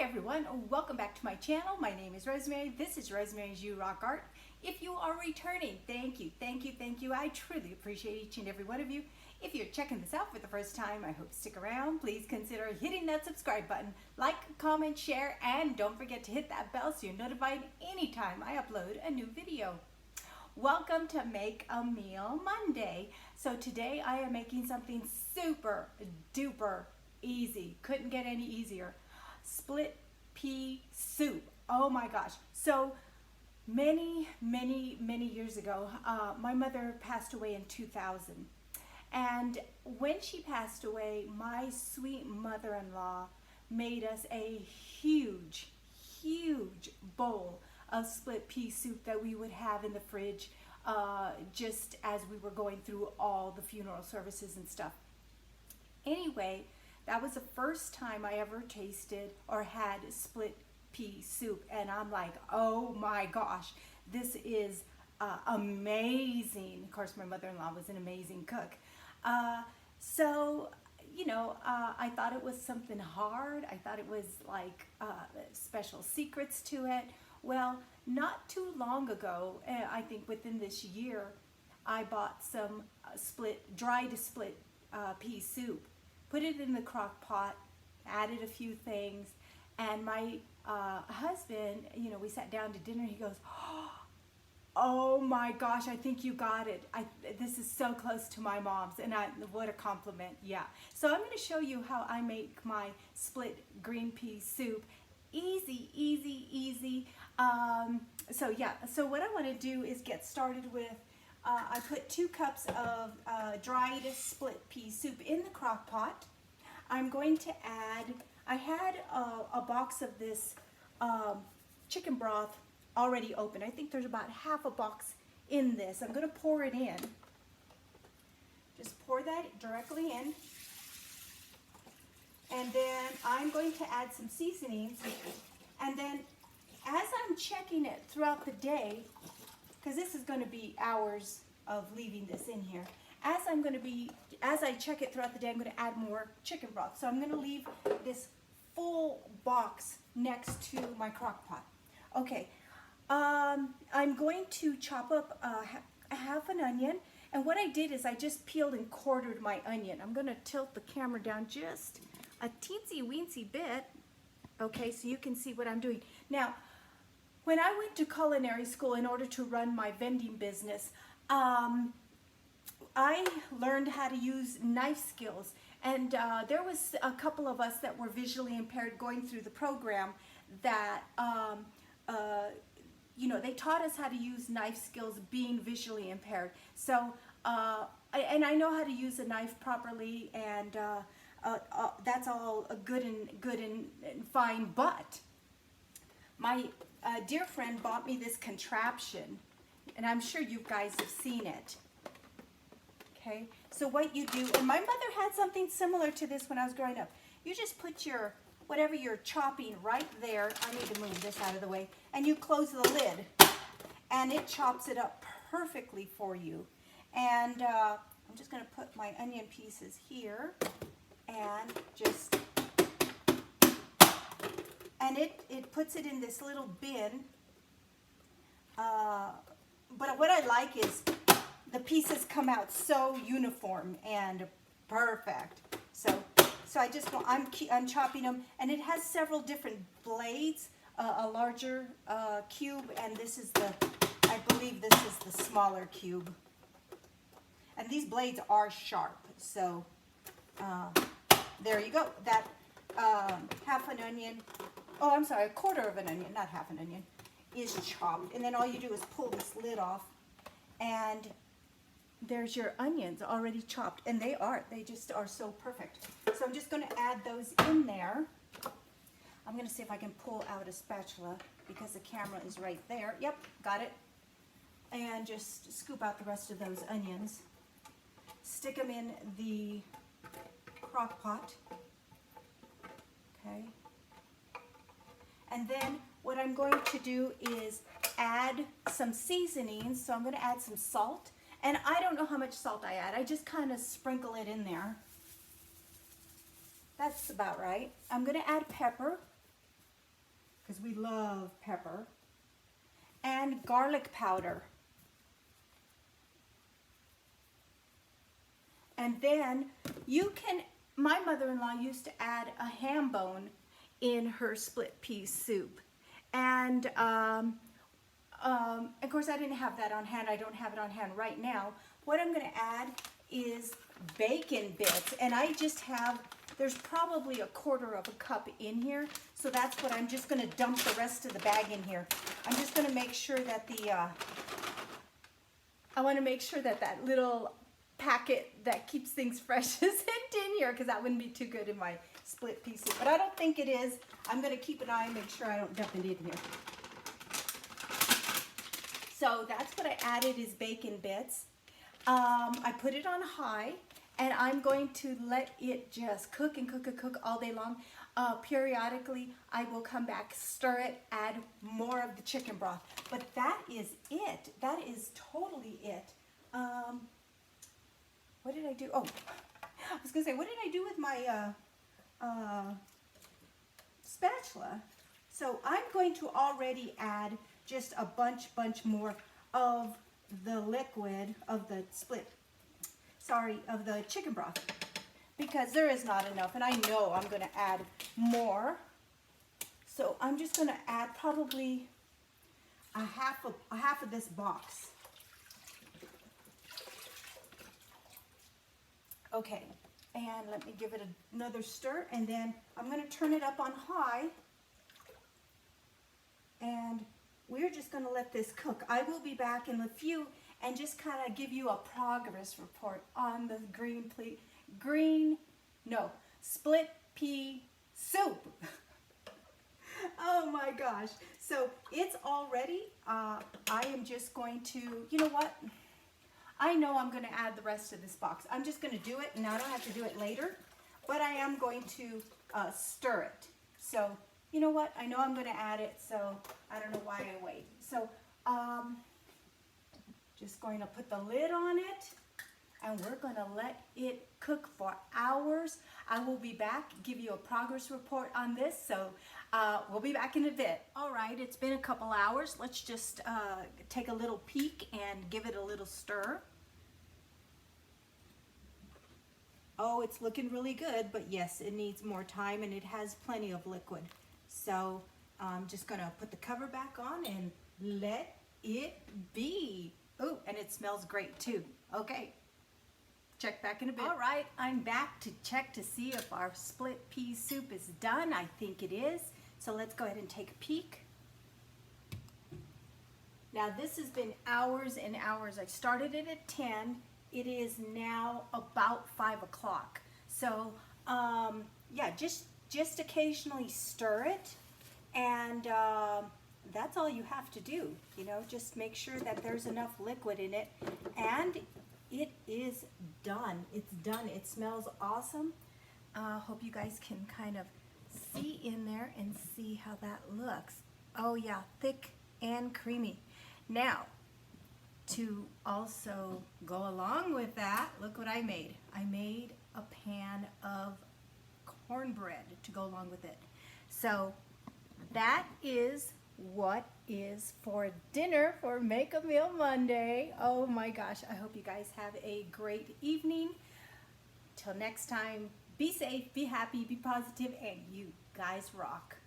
everyone, welcome back to my channel. My name is Rosemary. This is Rosemary's You Rock Art. If you are returning, thank you. I truly appreciate each and every one of you. If you're checking this out for the first time, I hope you stick around. Please consider hitting that subscribe button, like, comment, share, and don't forget to hit that bell so you're notified anytime I upload a new video. Welcome to Make a Meal Monday. So today I am making something super duper easy. Couldn't get any easier. Split pea soup. Oh my gosh. So many years ago, my mother passed away in 2000. And when she passed away, my sweet mother-in-law made us a huge bowl of split pea soup that we would have in the fridge just as we were going through all the funeral services and stuff. Anyway, that was the first time I ever tasted or had split pea soup, and I'm like, oh my gosh, this is amazing. Of course, my mother-in-law was an amazing cook. So, you know, I thought it was something hard. I thought it was like special secrets to it. Well, not too long ago, I think within this year, I bought some dried split pea soup. Put it in the crock pot, added a few things, and my husband, you know, we sat down to dinner. He goes, "Oh my gosh, I think you got it. This is so close to my mom's," and what a compliment. Yeah. So I'm going to show you how I make my split green pea soup. Easy. So yeah. So what I want to do is get started with. I put 2 cups of dried split pea soup in the crock pot. I'm going to add, I had a box of this chicken broth already open. I think there's about half a box in this. I'm going to pour it in. Just pour that directly in. And then I'm going to add some seasonings. And then as I'm checking it throughout the day, because this is going to be hours of leaving this in here. As I check it throughout the day, I'm going to add more chicken broth. So I'm going to leave this full box next to my crock pot. Okay, I'm going to chop up half an onion. And what I did is I just peeled and quartered my onion. I'm going to tilt the camera down just a teensy-weensy bit. Okay, so you can see what I'm doing. Now, when I went to culinary school in order to run my vending business, I learned how to use knife skills. And there was a couple of us that were visually impaired going through the program that, you know, they taught us how to use knife skills being visually impaired. So, and I know how to use a knife properly, and that's all good and fine, but my dear friend bought me this contraption, and I'm sure you guys have seen it. Okay, so what you do, and my mother had something similar to this when I was growing up. You just put your, whatever you're chopping right there. I need to move this out of the way. And you close the lid, and it chops it up perfectly for you. And I'm just going to put my onion pieces here, and just... And it puts it in this little bin. But what I like is the pieces come out so uniform and perfect. So I just want, I'm chopping them, and it has several different blades, a larger cube, and this is I believe this is the smaller cube. And these blades are sharp, so there you go. That half an onion. Oh, I'm sorry, a quarter of an onion, not half an onion, is chopped. And then all you do is pull this lid off, and there's your onions already chopped. And they just are so perfect. So I'm just going to add those in there. I'm going to see if I can pull out a spatula because the camera is right there. Yep, got it. And just scoop out the rest of those onions. Stick them in the crock pot. Okay. And then what I'm going to do is add some seasonings. So I'm going to add some salt. And I don't know how much salt I add. I just kind of sprinkle it in there. That's about right. I'm going to add pepper. because we love pepper, and garlic powder. And then you can, my mother-in-law used to add a ham bone in her split pea soup. And of course I didn't have that on hand. I don't have it on hand right now. What I'm gonna add is bacon bits. And I just have, there's probably a quarter of a cup in here. So that's what I'm just gonna dump the rest of the bag in here. I'm just gonna make sure that I wanna make sure that that little packet that keeps things fresh isn't in here, because that wouldn't be too good in my split pea soup. But I don't think it is. I'm going to keep an eye and make sure I don't dump it in here. So that's what I added, is bacon bits. I put it on high, and I'm going to let it just cook and cook and cook all day long. Periodically, I will come back, stir it, add more of the chicken broth. But that is it. That is totally it. What did I do? Oh, I was going to say, what did I do with my spatula? So I'm going to already add just a bunch more of the liquid of the of the chicken broth, because there is not enough, and I know I'm going to add more. So I'm just going to add probably a half of this box. Okay, and let me give it another stir, and then I'm going to turn it up on high, and we're just going to let this cook. I will be back in a few and just kind of give you a progress report on the split pea soup. Oh my gosh. So it's all ready. I am just going to, you know what? I know I'm going to add the rest of this box. I'm just going to do it, and I don't have to do it later, but I am going to stir it. So, you know what? I know I'm going to add it, so I don't know why I wait. So, just going to put the lid on it, and we're going to let it cook for hours. I will be back, give you a progress report on this, so we'll be back in a bit. All right, it's been a couple hours. Let's just take a little peek and give it a little stir. Oh, it's looking really good, but yes, it needs more time, and it has plenty of liquid. So I'm just gonna put the cover back on and let it be. Oh, and it smells great too. Okay, check back in a bit. All right, I'm back to check to see if our split pea soup is done. I think it is. So let's go ahead and take a peek. Now this has been hours and hours. I started it at 10. It is now about 5 o'clock. So yeah, just occasionally stir it, and that's all you have to do. You know, just make sure that there's enough liquid in it, and it is done. It's done. It smells awesome. Hope you guys can kind of see in there and see how that looks. Oh yeah, thick and creamy. Now, to also go along with that, look what I made. I made a pan of cornbread to go along with it. So that is what is for dinner for Make a Meal Monday. Oh my gosh, I hope you guys have a great evening. Till next time, be safe, be happy, be positive, and you guys rock.